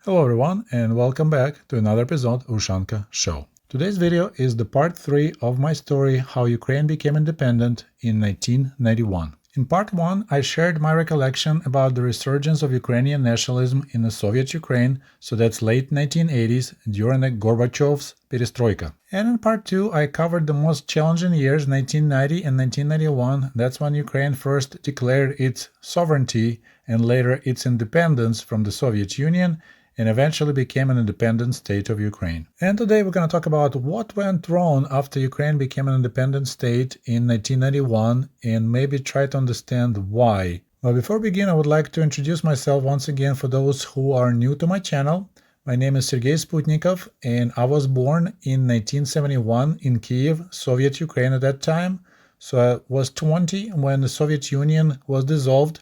Hello everyone and welcome back to another episode of Ushanka Show. Today's video is the part 3 of my story how Ukraine became independent in 1991. In part 1 I shared my recollection about the resurgence of Ukrainian nationalism in the Soviet Ukraine, so that's late 1980s during the Gorbachev's perestroika. And in part 2 I covered the most challenging years 1990 and 1991, that's when Ukraine first declared its sovereignty and later its independence from the Soviet Union and eventually became an independent state of Ukraine. And today we're going to talk about what went wrong after Ukraine became an independent state in 1991 and maybe try to understand why. But before we begin, I would like to introduce myself once again for those who are new to my channel. My name is Sergei Sputnikov and I was born in 1971 in Kiev, Soviet Ukraine at that time. So I was 20 when the Soviet Union was dissolved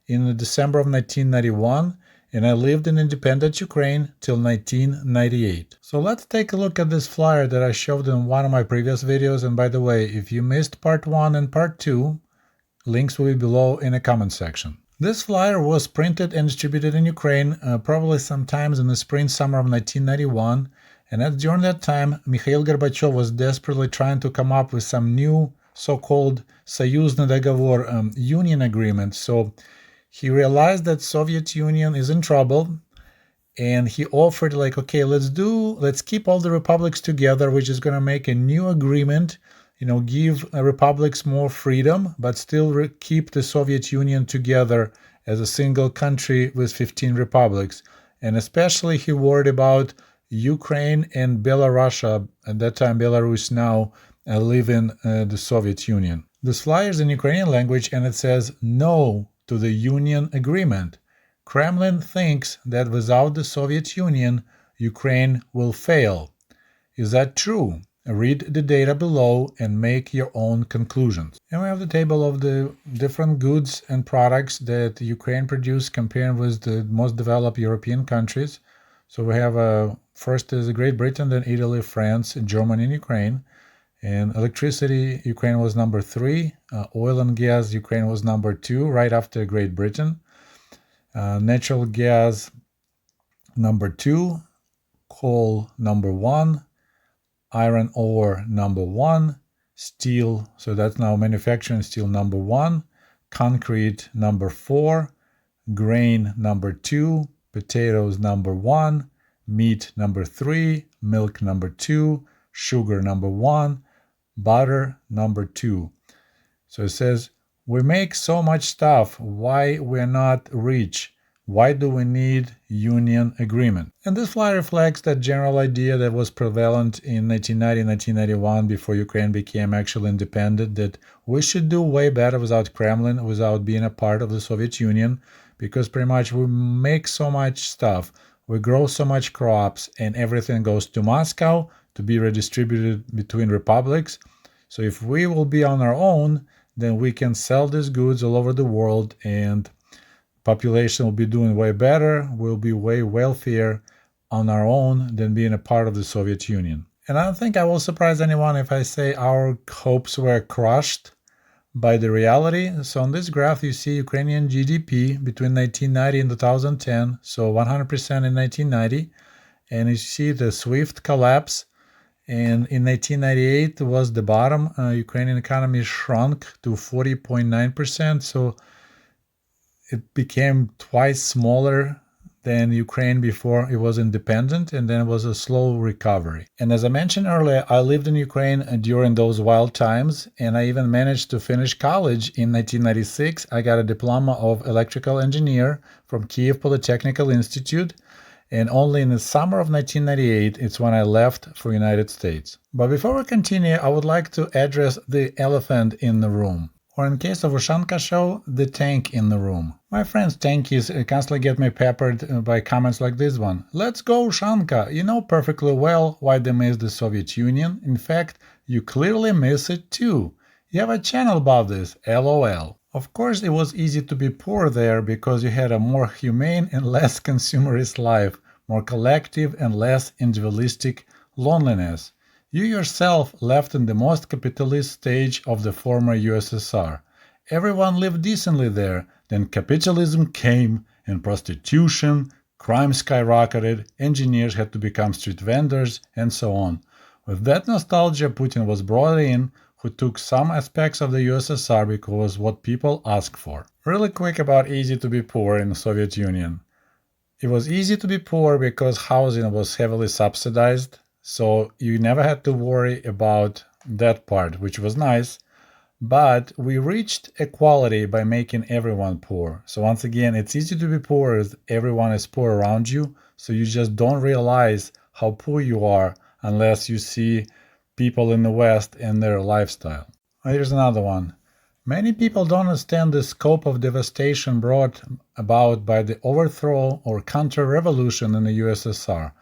in December of 1991. And I lived in independent Ukraine till 1998. So let's take a look at this flyer that I showed in one of my previous videos. And by the way, if you missed part 1 and part 2, links will be below in the comment section. This flyer was printed and distributed in Ukraine probably sometimes in the spring-summer of 1991. And during that time, Mikhail Gorbachev was desperately trying to come up with some new so-called Союзный договор union agreement. So he realized that Soviet Union is in trouble and he offered okay, let's keep all the republics together, which is going to make a new agreement, give republics more freedom, but still keep the Soviet Union together as a single country with 15 republics. And especially he worried about Ukraine and Belarus, at that time Belarus now, live in the Soviet Union. This flyer is in Ukrainian language and it says no to the Union agreement. Kremlin thinks that without the Soviet Union, Ukraine will fail. Is that true? Read the data below and make your own conclusions. And we have the table of the different goods and products that Ukraine produced comparing with the most developed European countries. So we have first is Great Britain, then Italy, France, Germany, and Ukraine. And electricity, Ukraine was number 3. Oil and gas, Ukraine was number 2, right after Great Britain. Natural gas, number 2. Coal, number 1. Iron ore, number 1. Steel, so that's now manufacturing steel, number 1. Concrete, number 4. Grain, number 2. Potatoes, number 1. Meat, number 3. Milk, number 2. Sugar, number 1. Butter, number 2. So it says, we make so much stuff, why we're not rich? Why do we need union agreement? And this flyer reflects that general idea that was prevalent in 1990-1991 before Ukraine became actually independent, that we should do way better without Kremlin, without being a part of the Soviet Union, because pretty much we make so much stuff, we grow so much crops, and everything goes to Moscow to be redistributed between republics. So if we will be on our own, then we can sell these goods all over the world and population will be doing way better, we'll be way wealthier on our own than being a part of the Soviet Union. And I don't think I will surprise anyone if I say our hopes were crushed by the reality. So on this graph you see Ukrainian GDP between 1990 and 2010, so 100% in 1990, and you see the swift collapse. And in 1998 was the bottom. Ukrainian economy shrunk to 40.9%, so it became twice smaller than Ukraine before it was independent, and then it was a slow recovery. And as I mentioned earlier, I lived in Ukraine during those wild times, and I even managed to finish college in 1996. I got a diploma of electrical engineer from Kiev Polytechnical Institute. And only in the summer of 1998, it's when I left for United States. But before we continue, I would like to address the elephant in the room. Or in case of Ushanka Show, the tank in the room. My friends tankies constantly get me peppered by comments like this one. Let's go, Ushanka! You know perfectly well why they missed the Soviet Union. In fact, you clearly miss it too. You have a channel about this, LOL. Of course, it was easy to be poor there because you had a more humane and less consumerist life, more collective and less individualistic loneliness. You yourself left in the most capitalist stage of the former USSR. Everyone lived decently there, then capitalism came and prostitution, crime skyrocketed, engineers had to become street vendors, and so on. With that nostalgia, Putin was brought in, who took some aspects of the USSR because what people asked for. Really quick about easy to be poor in the Soviet Union. It was easy to be poor because housing was heavily subsidized, so you never had to worry about that part, which was nice. But we reached equality by making everyone poor. So once again, it's easy to be poor as everyone is poor around you, so you just don't realize how poor you are unless you see people in the West and their lifestyle. Here's another one. Many people don't understand the scope of devastation brought about by the overthrow or counter-revolution in the USSR.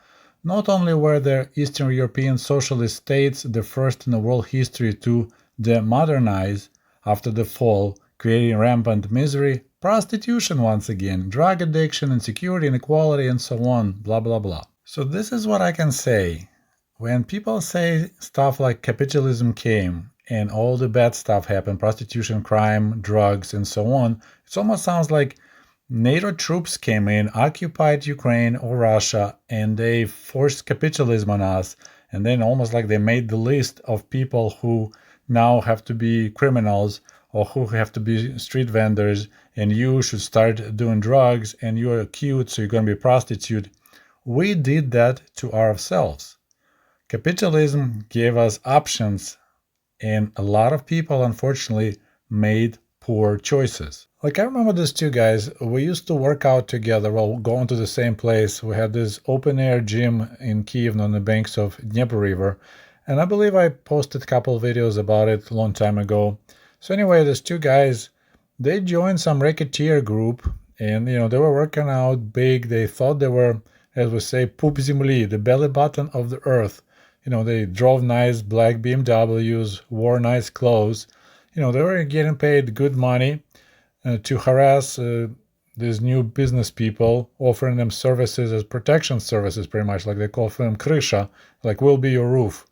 Not only were the Eastern European socialist states the first in the world history to demodernize after the fall, creating rampant misery, prostitution once again, drug addiction, insecurity, inequality, and so on, blah blah blah. So this is what I can say. When people say stuff like capitalism came and all the bad stuff happened, prostitution, crime, drugs, and so on, it almost sounds like NATO troops came in, occupied Ukraine or Russia, and they forced capitalism on us, and then almost like they made the list of people who now have to be criminals or who have to be street vendors, and you should start doing drugs, and you're cute, so you're going to be a prostitute. We did that to ourselves. Capitalism gave us options, and a lot of people, unfortunately, made poor choices. Like I remember these two guys, we used to work out together while going to the same place. We had this open-air gym in Kyiv on the banks of Dnieper River, and I believe I posted a couple of videos about it a long time ago. So anyway, these two guys, they joined some racketeer group, and they were working out big. They thought they were, as we say, poop zemli, the belly button of the earth. They drove nice black BMWs, wore nice clothes. They were getting paid good money to harass these new business people, offering them services as protection services, pretty much, like they call them krysha, like we'll be your roof.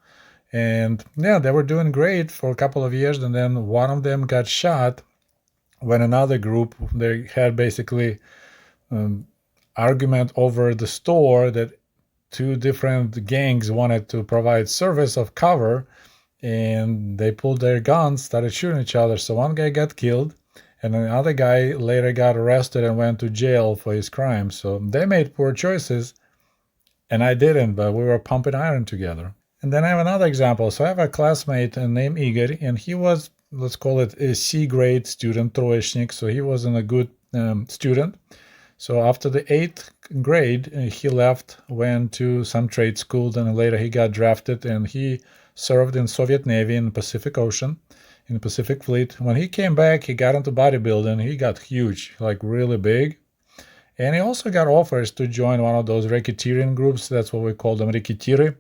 And yeah, they were doing great for a couple of years, and then one of them got shot when another group, they had basically argument over the store that two different gangs wanted to provide service of cover, and they pulled their guns, started shooting each other. So one guy got killed, and the other guy later got arrested and went to jail for his crime. So they made poor choices, and I didn't, but we were pumping iron together. And then I have another example. So I have a classmate named Igor, and he was, let's call it a C grade student, троечник, so he wasn't a good student. So after the 8th grade, he left, went to some trade school, then later he got drafted, and he served in Soviet Navy in the Pacific Ocean, in the Pacific Fleet. When he came back, he got into bodybuilding. He got huge, like really big. And he also got offers to join one of those racketeering groups. That's what we call them, racketeers.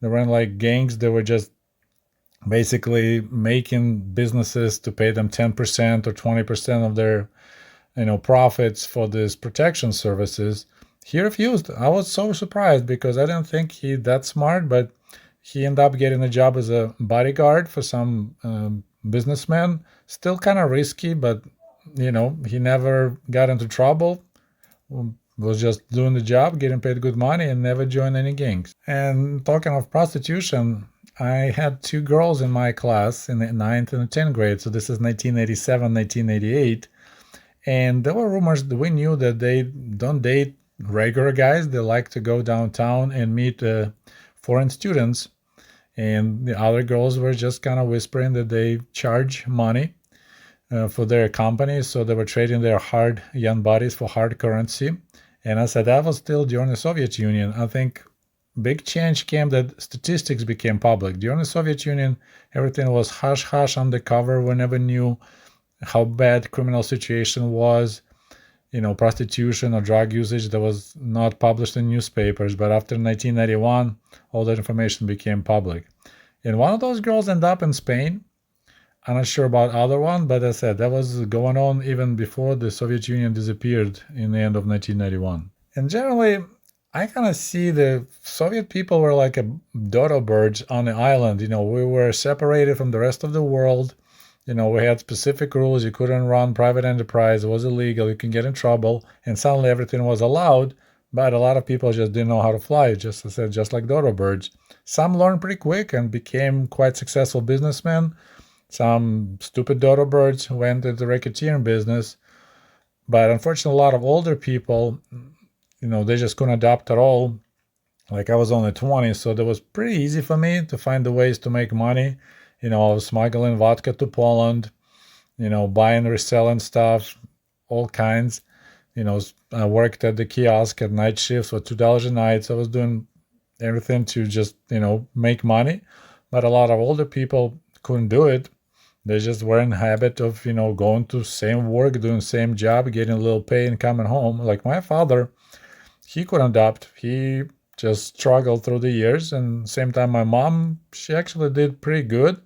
They ran like gangs. They were just basically making businesses to pay them 10% or 20% of their profits for these protection services. He refused. I was so surprised because I didn't think he that smart, but he ended up getting a job as a bodyguard for some businessman. Still kind of risky, but he never got into trouble. Was just doing the job, getting paid good money, and never joined any gangs. And talking of prostitution, I had two girls in my class in the 9th and the 10th grade. So this is 1987, 1988. And there were rumors that we knew that they don't date regular guys. They like to go downtown and meet foreign students. And the other girls were just kind of whispering that they charge money for their companies. So they were trading their hard young bodies for hard currency. And I said that was still during the Soviet Union. I think big change came that statistics became public. During the Soviet Union, everything was hush-hush undercover. We never knew how bad criminal situation was, prostitution or drug usage that was not published in newspapers. But after 1991, all that information became public. And one of those girls ended up in Spain. I'm not sure about the other one, but as I said, that was going on even before the Soviet Union disappeared in the end of 1991. And generally, I kind of see the Soviet people were like a dodo birds on the island. We were separated from the rest of the world. We had specific rules. You couldn't run private enterprise. It was illegal. You can get in trouble. And suddenly everything was allowed. But a lot of people just didn't know how to fly, just as I said, just like dodo birds. Some learned pretty quick and became quite successful businessmen. Some stupid dodo birds went into the racketeering business. But unfortunately, a lot of older people, they just couldn't adapt at all. Like I was only 20, so that was pretty easy for me to find the ways to make money. I was smuggling vodka to Poland, buying, reselling stuff, all kinds. I worked at the kiosk at night shifts for $2 a night. So I was doing everything to just, make money. But a lot of older people couldn't do it. They just were in habit of, going to same work, doing same job, getting a little pay and coming home. Like my father, he couldn't adapt. He just struggled through the years. And same time, my mom, she actually did pretty good.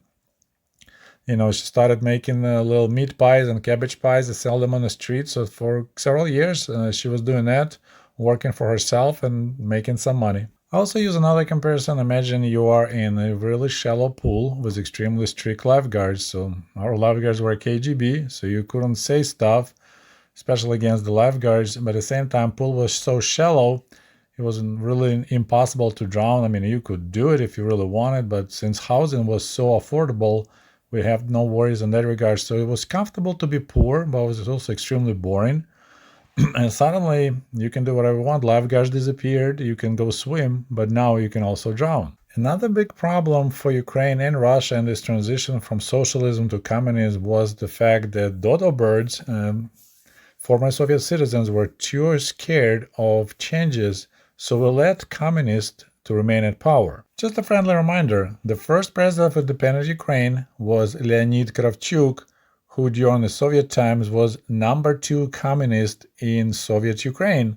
She started making little meat pies and cabbage pies and sell them on the street. So for several years, she was doing that, working for herself and making some money. I also use another comparison. Imagine you are in a really shallow pool with extremely strict lifeguards. So our lifeguards were KGB, so you couldn't say stuff, especially against the lifeguards. But at the same time, pool was so shallow, it was really impossible to drown. I mean, you could do it if you really wanted, but since housing was so affordable, we have no worries in that regard. So it was comfortable to be poor, but it was also extremely boring. And suddenly you can do whatever you want. Lifeguards disappeared. You can go swim, but now you can also drown. Another big problem for Ukraine and Russia in this transition from socialism to communism was the fact that dodo birds, former Soviet citizens, were too scared of changes, so we let communists to remain at power. Just a friendly reminder, the first president of independent Ukraine was Leonid Kravchuk, who during the Soviet times was number 2 communist in Soviet Ukraine.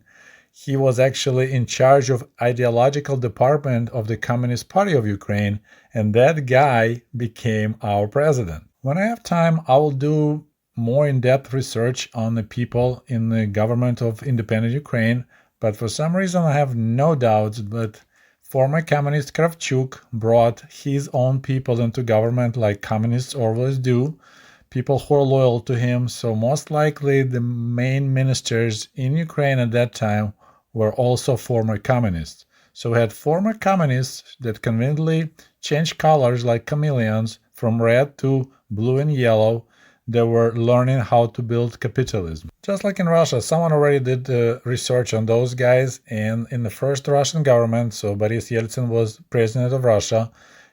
He was actually in charge of ideological department of the Communist Party of Ukraine, and that guy became our president. When I have time, I will do more in-depth research on the people in the government of independent Ukraine, but for some reason I have no doubts that former communist Kravchuk brought his own people into government like communists always do, people who are loyal to him. So most likely the main ministers in Ukraine at that time were also former communists. So we had former communists that conveniently changed colors like chameleons from red to blue and yellow. They were learning how to build capitalism. Just like in Russia, someone already did research on those guys, and in the first Russian government, so Boris Yeltsin was president of Russia,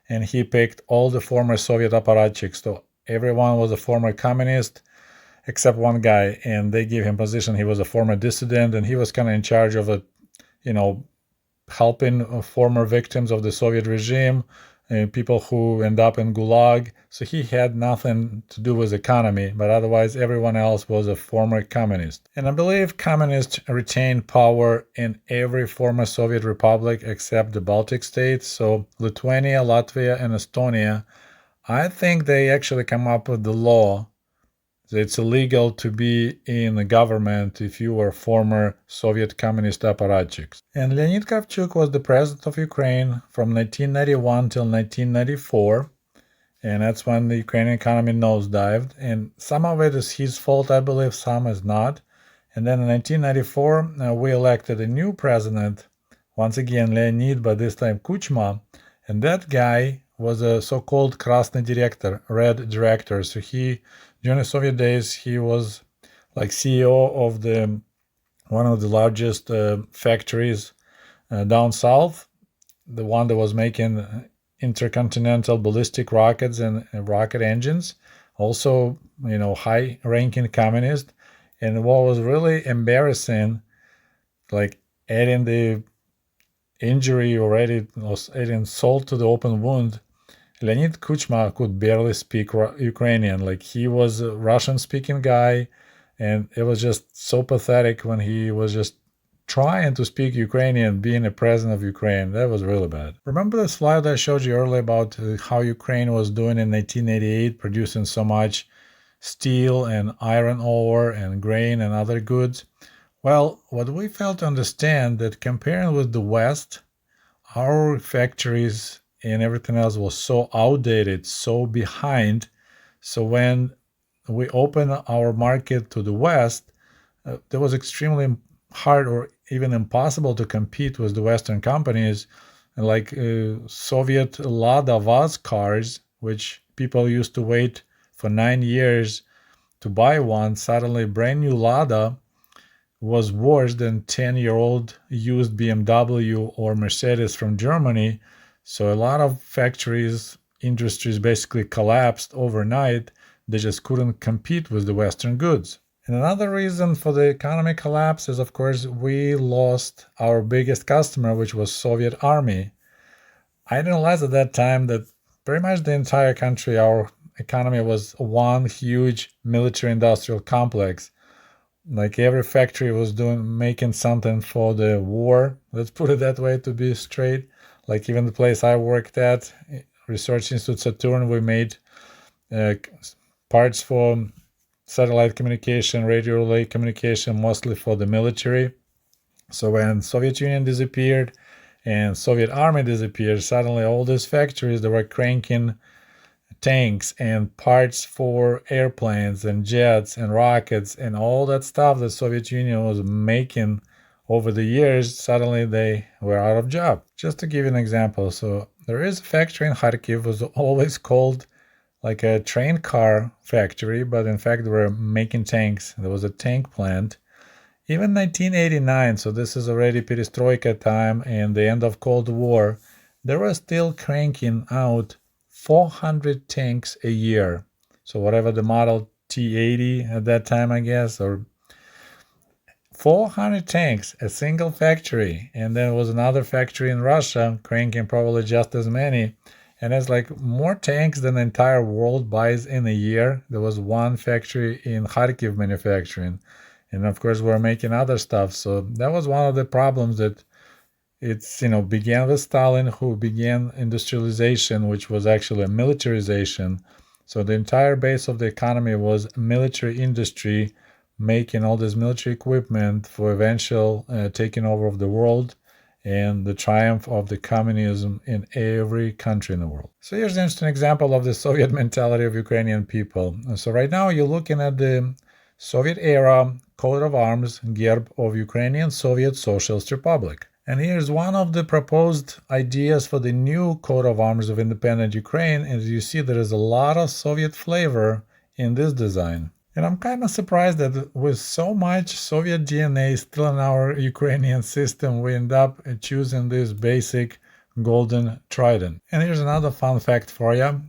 and he picked all the former Soviet apparatchiks. So everyone was a former communist except one guy, and they gave him position. He was a former dissident, and he was kind of in charge of helping former victims of the Soviet regime, people who end up in Gulag. So he had nothing to do with economy, but otherwise everyone else was a former communist. And I believe communists retained power in every former Soviet republic except the Baltic states. So Lithuania, Latvia, and Estonia, I think they actually come up with the law that it's illegal to be in the government if you were former Soviet communist apparatchiks. And Leonid Kravchuk was the president of Ukraine from 1991 till 1994, and that's when the Ukrainian economy nosedived. And some of it is his fault, I believe, some is not. And then in 1994, we elected a new president, once again Leonid, but this time Kuchma, and that guy was a so-called Krasny Director, red director. So he, during the Soviet days, he was like CEO of one of the largest factories down south, the one that was making intercontinental ballistic rockets and rocket engines. Also, high-ranking communist. And what was really embarrassing, like adding the injury already, adding salt to the open wound, Leonid Kuchma could barely speak Ukrainian. Like he was a Russian-speaking guy, and it was just so pathetic when he was just trying to speak Ukrainian, being a president of Ukraine. That was really bad. Remember the slide I showed you earlier about how Ukraine was doing in 1988, producing so much steel and iron ore and grain and other goods? Well, what we failed to understand that comparing with the West, our factories and everything else was so outdated, so behind. So when we opened our market to the West, there was extremely hard or even impossible to compete with the Western companies, like Soviet Lada Vaz cars, which people used to wait for 9 years to buy one. Suddenly, brand new Lada was worse than 10-year-old used BMW or Mercedes from Germany. So a lot of factories, industries basically collapsed overnight. They just couldn't compete with the Western goods. And another reason for the economic collapse is, of course, we lost our biggest customer, which was Soviet Army. I didn't realize at that time that pretty much the entire country, our economy was one huge military-industrial complex. Like every factory was making something for the war. Let's put it that way to be straight. Like even the place I worked at, Research Institute Saturn, we made parts for satellite communication, radio relay communication, mostly for the military. So when Soviet Union disappeared and Soviet Army disappeared, suddenly all these factories that were cranking tanks and parts for airplanes and jets and rockets and all that stuff the Soviet Union was making over the years, suddenly they were out of job. Just to give you an example, so there is a factory in Kharkiv, was always called like a train car factory, but in fact they were making tanks. There was a tank plant. Even 1989, so this is already perestroika time and the end of Cold War, they were still cranking out 400 tanks a year. So whatever the Model T80 at that time, I guess, or 400 tanks, a single factory. And then there was another factory in Russia cranking probably just as many. And it's like more tanks than the entire world buys in a year. There was one factory in Kharkiv manufacturing. And of course, we're making other stuff. So that was one of the problems that it's, began with Stalin, who began industrialization, which was actually a militarization. So the entire base of the economy was military industry, making all this military equipment for eventual taking over of the world and the triumph of the communism in every country in the world. So here's an interesting example of the Soviet mentality of Ukrainian people. So right now you're looking at the Soviet era coat of arms, gerb of Ukrainian Soviet Socialist Republic. And here's one of the proposed ideas for the new coat of arms of independent Ukraine. As you see, there is a lot of Soviet flavor in this design. And I'm kind of surprised that with so much Soviet DNA still in our Ukrainian system, we end up choosing this basic golden trident. And here's another fun fact for you.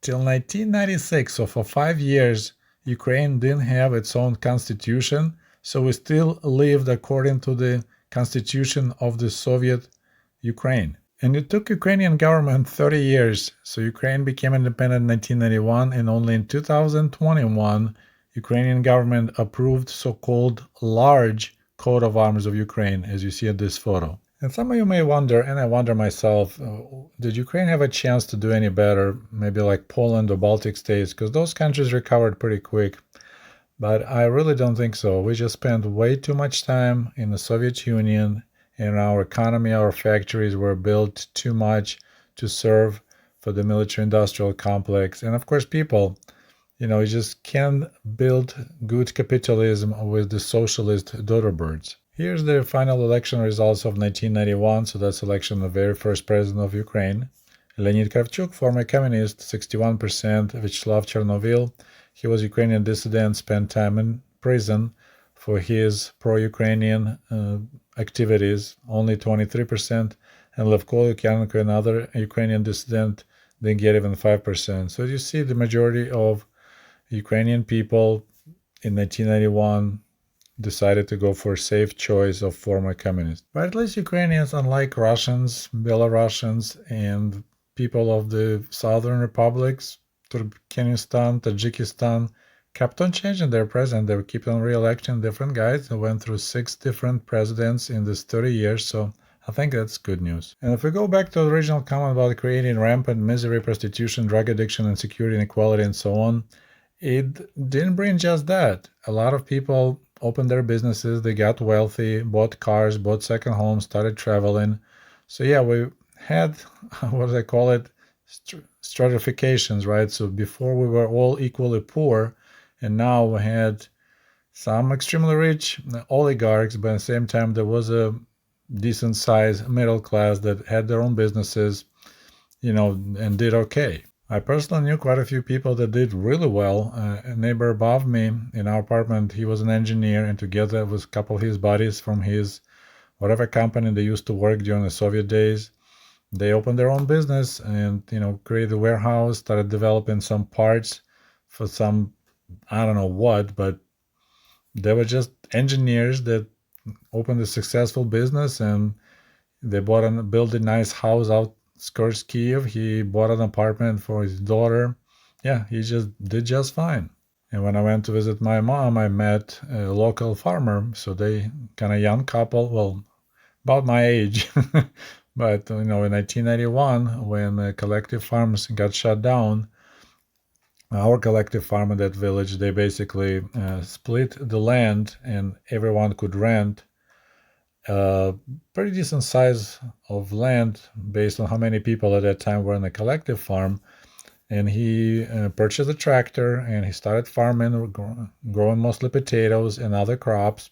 Till 1996, so for 5 years, Ukraine didn't have its own constitution, so we still lived according to the constitution of the Soviet Ukraine. And it took Ukrainian government 30 years, so Ukraine became independent in 1991, and only in 2021, Ukrainian government approved so-called large coat of arms of Ukraine, as you see in this photo. And some of you may wonder, and I wonder myself, did Ukraine have a chance to do any better, maybe like Poland or Baltic states, because those countries recovered pretty quick. But I really don't think so. We just spent way too much time in the Soviet Union, and our economy, our factories were built too much to serve for the military-industrial complex. And of course, people, you just can't build good capitalism with the socialist daughter birds. Here's the final election results of 1991, so that's election of the very first president of Ukraine. Leonid Kravchuk, former communist, 61%. Vyacheslav Chernovil, he was Ukrainian dissident, spent time in prison for his pro-Ukrainian activities, only 23%. And Levko Lukyanenko, another Ukrainian dissident, didn't get even 5%. So you see the majority of Ukrainian people in 1991 decided to go for a safe choice of former communists. But at least Ukrainians, unlike Russians, Belarusians, and people of the southern republics, Turkmenistan, Tajikistan, kept on changing their president. They keep on re-electing different guys. They went through 6 different presidents in this 30 years, so I think that's good news. And if we go back to the original comment about creating rampant misery, prostitution, drug addiction, insecurity, inequality, and so on, it didn't bring just that. A lot of people opened their businesses, they got wealthy, bought cars, bought second homes, started traveling. So yeah, we had, what do I call it, stratifications, right? So before we were all equally poor, and now we had some extremely rich oligarchs, but at the same time there was a decent sized middle class that had their own businesses, and did okay. I personally knew quite a few people that did really well. A neighbor above me in our apartment, he was an engineer, and together with a couple of his buddies from his whatever company they used to work during the Soviet days, they opened their own business and, created a warehouse, started developing some parts for some, I don't know what, but they were just engineers that opened a successful business, and they built a nice house outskirts Kiev. He bought an apartment for his daughter. Yeah, he just did just fine. And when I went to visit my mom, I met a local farmer. So they kind of young couple, well, about my age. But, in 1991, when the collective farms got shut down, our collective farm in that village, they basically split the land and everyone could rent a pretty decent size of land based on how many people at that time were in the collective farm. And he purchased a tractor and he started farming, growing mostly potatoes and other crops,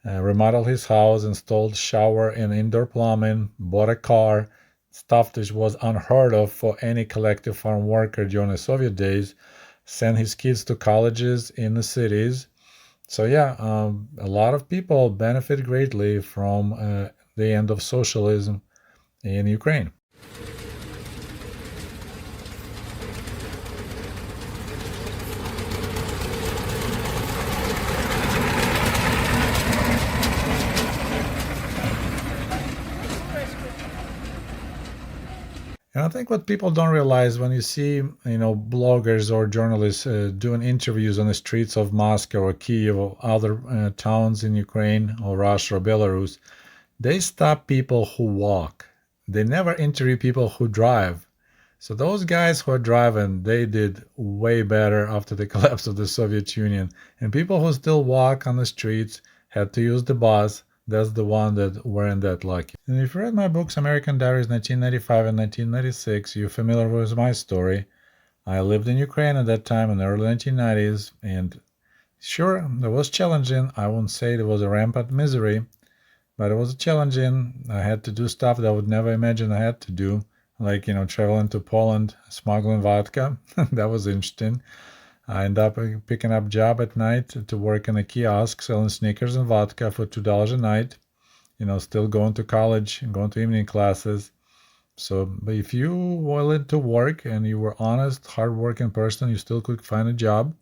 remodeled his house, installed shower and indoor plumbing, bought a car, stuff that was unheard of for any collective farm worker during the Soviet days, sent his kids to colleges in the cities. So yeah, a lot of people benefit greatly from the end of socialism in Ukraine. And I think what people don't realize when you see, bloggers or journalists doing interviews on the streets of Moscow or Kiev or other towns in Ukraine or Russia or Belarus, they stop people who walk. They never interview people who drive. So those guys who are driving, they did way better after the collapse of the Soviet Union. And people who still walk on the streets had to use the bus. That's the one that weren't that lucky. And if you read my books, American Diaries 1995 and 1996, you're familiar with my story. I lived in Ukraine at that time in the early 1990s, and sure, it was challenging. I won't say it was a rampant misery, but it was challenging. I had to do stuff that I would never imagine I had to do, like, traveling to Poland, smuggling vodka. That was interesting. I ended up picking up a job at night to work in a kiosk selling sneakers and vodka for $2 a night. Still going to college and going to evening classes. So, but if you were willing to work and you were honest, hardworking person, you still could find a job.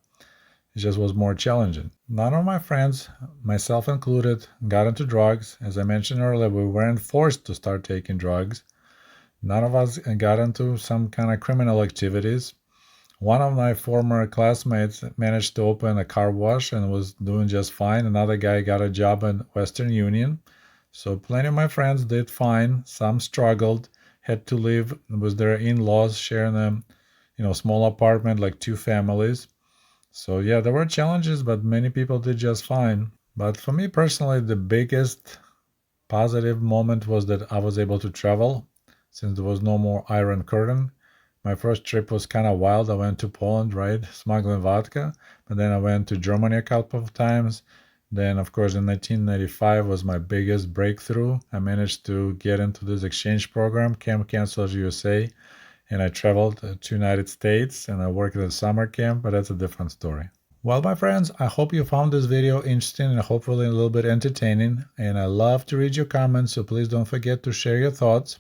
It just was more challenging. None of my friends, myself included, got into drugs. As I mentioned earlier, we weren't forced to start taking drugs. None of us got into some kind of criminal activities. One of my former classmates managed to open a car wash and was doing just fine. Another guy got a job in Western Union. So plenty of my friends did fine. Some struggled, had to live with their in-laws, sharing a small apartment, like two families. So yeah, there were challenges, but many people did just fine. But for me personally, the biggest positive moment was that I was able to travel since there was no more Iron Curtain. My first trip was kind of wild. I went to Poland, right, smuggling vodka, but then I went to Germany a couple of times. Then, of course, in 1995 was my biggest breakthrough. I managed to get into this exchange program, Camp Counselors USA, and I traveled to United States and I worked at a summer camp, but that's a different story. Well, my friends, I hope you found this video interesting and hopefully a little bit entertaining. And I love to read your comments, so please don't forget to share your thoughts.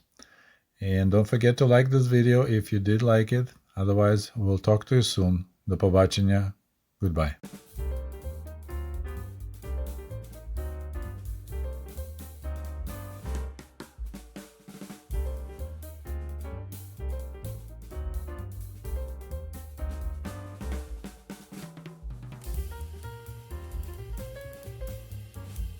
And don't forget to like this video if you did like it. Otherwise, we'll talk to you soon. До побачення. Goodbye.